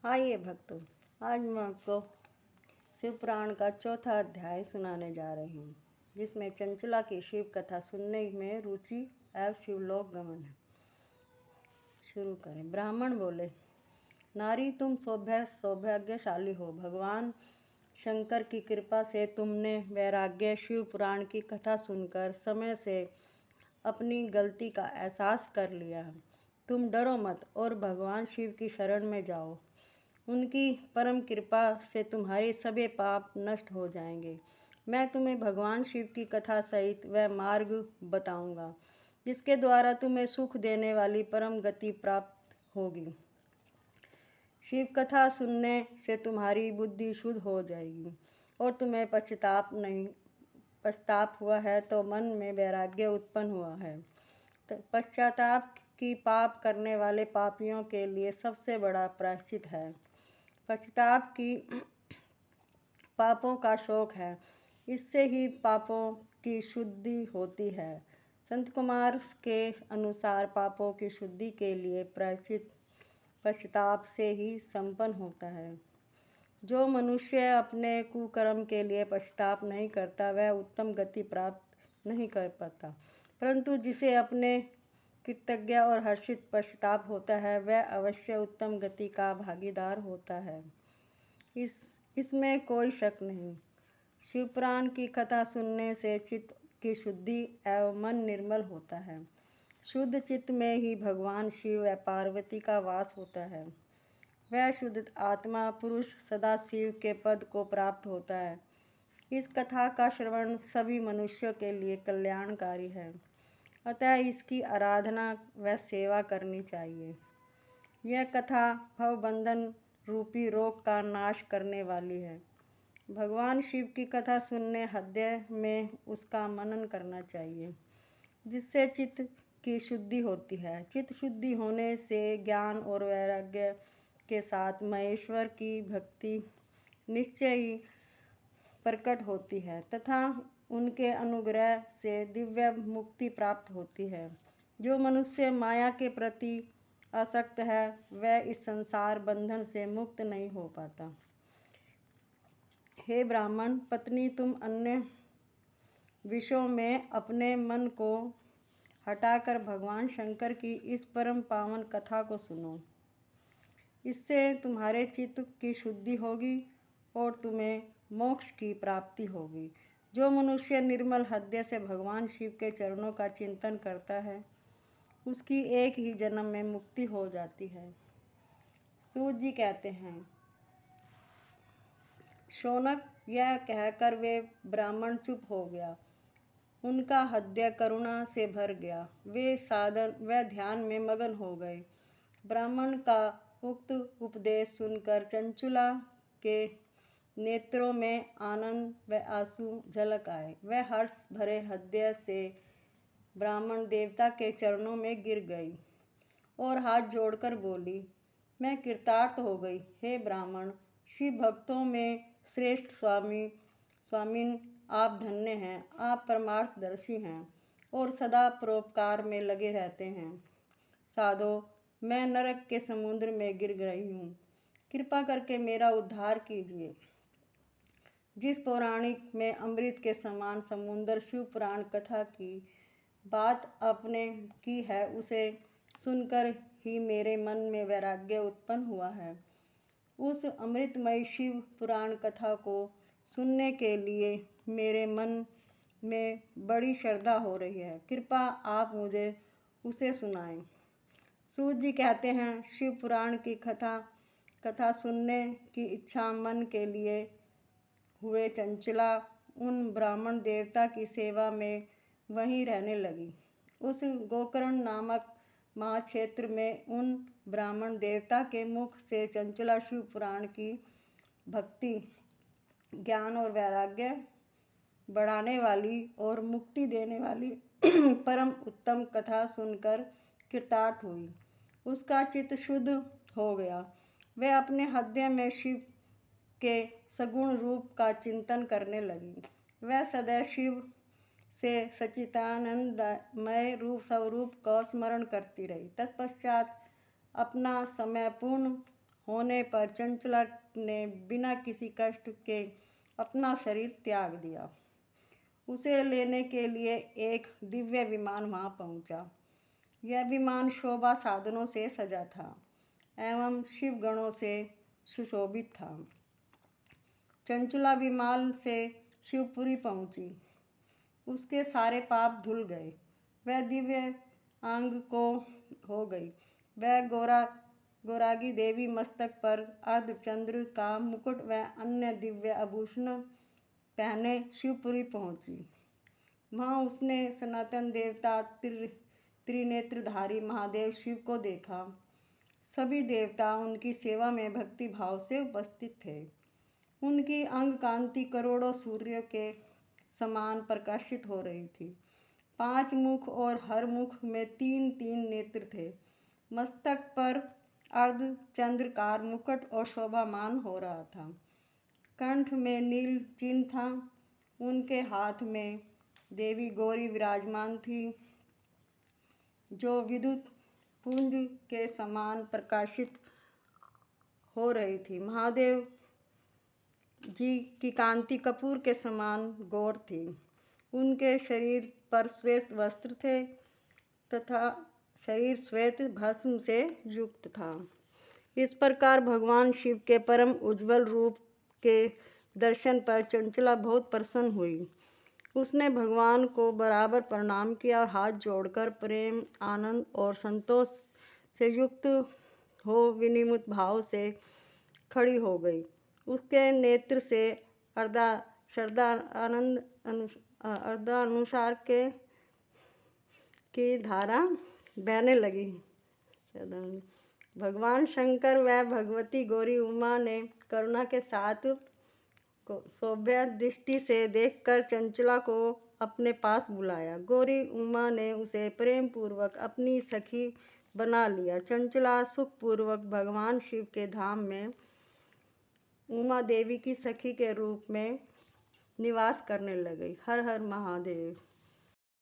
आइए भक्तों, आज मैं आपको शिव पुराण का चौथा अध्याय सुनाने जा रही हूँ, जिसमें चंचला की शिव कथा सुनने में रुचि एवं शिवलोक गमन है। शुरू करें। ब्राह्मण बोले, नारी तुम सौभाग्यशाली हो। भगवान शंकर की कृपा से तुमने वैराग्य शिव पुराण की कथा सुनकर समय से अपनी गलती का एहसास कर लिया है। तुम डरो मत और भगवान शिव की शरण में जाओ। उनकी परम कृपा से तुम्हारे सभी पाप नष्ट हो जाएंगे। मैं तुम्हें भगवान शिव की कथा सहित वह मार्ग बताऊंगा जिसके द्वारा तुम्हें सुख देने वाली परम गति प्राप्त होगी। शिव कथा सुनने से तुम्हारी बुद्धि शुद्ध हो जाएगी और तुम्हें पश्चाताप हुआ है तो मन में वैराग्य उत्पन्न हुआ है। पश्चाताप की पाप करने वाले पापियों के लिए सबसे बड़ा प्रायश्चित है। पश्चाताप की पापों का शोक है, इससे ही पापों की शुद्धि होती है। संत कुमार के अनुसार पापों की शुद्धि के लिए प्रायश्चित पश्चाताप से ही संपन्न होता है। जो मनुष्य अपने कुकर्म के लिए पश्चाताप नहीं करता वह उत्तम गति प्राप्त नहीं कर पाता, परंतु जिसे अपने कृतज्ञ और हर्षित पश्चाताप होता है वह अवश्य उत्तम गति का भागीदार होता है। इसमें कोई शक नहीं। शिवपुराण की कथा सुनने से चित्त की शुद्धि एवं मन निर्मल होता है। शुद्ध चित्त में ही भगवान शिव व पार्वती का वास होता है। वह शुद्ध आत्मा पुरुष सदा शिव के पद को प्राप्त होता है। इस कथा का श्रवण सभी मनुष्यों के लिए कल्याणकारी है, अतः इसकी आराधना व सेवा करनी चाहिए। यह कथा भवबंधन रूपी रोग का नाश करने वाली है। भगवान शिव की कथा सुनने हृदय में उसका मनन करना चाहिए, जिससे चित्त की शुद्धि होती है। चित्त शुद्धि होने से ज्ञान और वैराग्य के साथ महेश्वर की भक्ति निश्चय ही प्रकट होती है तथा उनके अनुग्रह से दिव्य मुक्ति प्राप्त होती है। जो मनुष्य माया के प्रति आसक्त है वह इस संसार बंधन से मुक्त नहीं हो पाता। हे ब्राह्मण, पत्नी तुम अन्य विषयों में अपने मन को हटाकर भगवान शंकर की इस परम पावन कथा को सुनो। इससे तुम्हारे चित्त की शुद्धि होगी और तुम्हें मोक्ष की प्राप्ति होगी। जो मनुष्य निर्मल हृदय से भगवान शिव के चरणों का चिंतन करता है उसकी एक ही जन्म में मुक्ति हो जाती है। सूत जी कहते हैं, शौनक यह कहकर वे ब्राह्मण चुप हो गया। उनका हृदय करुणा से भर गया। वे साधन व ध्यान में मगन हो गए। ब्राह्मण का उक्त उपदेश सुनकर चंचुला के नेत्रों में आनंद व आंसू झलक आए। वह हर्ष भरे हृदय से ब्राह्मण देवता के चरणों में गिर गई और हाथ जोड़कर बोली, मैं कृतार्थ हो गई। हे ब्राह्मण, शिव भक्तों में श्रेष्ठ स्वामिन आप धन्य हैं। आप परमार्थदर्शी हैं और सदा परोपकार में लगे रहते हैं। साधो, मैं नरक के समुद्र में गिर गई हूँ, कृपा करके मेरा उद्धार कीजिए। जिस पौराणिक में अमृत के समान समुद्र शिव पुराण कथा की बात आपने की है उसे सुनकर ही मेरे मन में वैराग्य उत्पन्न हुआ है। उस अमृतमय शिव पुराण कथा को सुनने के लिए मेरे मन में बड़ी श्रद्धा हो रही है। कृपा आप मुझे उसे सुनाएं। सूत जी कहते हैं, शिव पुराण की कथा सुनने की इच्छा मन के लिए हुए चंचला उन ब्राह्मण देवता की सेवा में वहीं रहने लगी। उस गोकर्ण नामक महाक्षेत्र में उन ब्राह्मण देवता के मुख से चंचला शिव पुराण की भक्ति, ज्ञान और वैराग्य बढ़ाने वाली और मुक्ति देने वाली परम उत्तम कथा सुनकर कृतार्थ हुई। उसका चित्त शुद्ध हो गया। वह अपने हृदय में शिव के सगुण रूप का चिंतन करने लगी। वह सदैव शिव से सच्चिदानंदमय रूप स्वरूप का स्मरण करती रही। तत्पश्चात अपना समय पूर्ण होने पर चंचला ने बिना किसी कष्ट के अपना शरीर त्याग दिया। उसे लेने के लिए एक दिव्य विमान वहां पहुंचा। यह विमान शोभा साधनों से सजा था एवं शिव गणों से सुशोभित था। चंचला विमान से शिवपुरी पहुंची। उसके सारे पाप धुल गए। वह दिव्य अंग को हो गई। वह गौरागी देवी मस्तक पर अर्धचंद्र का मुकुट व अन्य दिव्य आभूषण पहने शिवपुरी पहुंची। वहां उसने सनातन देवता त्रिनेत्रधारी महादेव शिव को देखा। सभी देवता उनकी सेवा में भक्ति भाव से उपस्थित थे। उनकी अंग कांति करोड़ों सूर्यों के समान प्रकाशित हो रही थी। 5 मुख और हर मुख में 3-3 नेत्र थे। मस्तक पर अर्धचंद्राकार मुकुट और शोभामान हो रहा था। कंठ में नील चिन्ह था। उनके हाथ में देवी गौरी विराजमान थी, जो विद्युत पुंज के समान प्रकाशित हो रही थी। महादेव जी की कांति कपूर के समान गौर थी। उनके शरीर पर श्वेत वस्त्र थे तथा शरीर श्वेत भस्म से युक्त था। इस प्रकार भगवान शिव के परम उज्ज्वल रूप के दर्शन पर चंचला बहुत प्रसन्न हुई। उसने भगवान को बराबर प्रणाम किया और हाथ जोड़कर प्रेम, आनंद और संतोष से युक्त हो विनिमित भाव से खड़ी हो गई। उसके नेत्र से अर्धानुसार की धारा बहने लगी। भगवान शंकर व भगवती गौरी उमा ने करुणा के साथ सौम्य दृष्टि से देखकर चंचला को अपने पास बुलाया। गौरी उमा ने उसे प्रेम पूर्वक अपनी सखी बना लिया। चंचला सुखपूर्वक भगवान शिव के धाम में उमा देवी की सखी के रूप में निवास करने लगी। हर हर महादेव।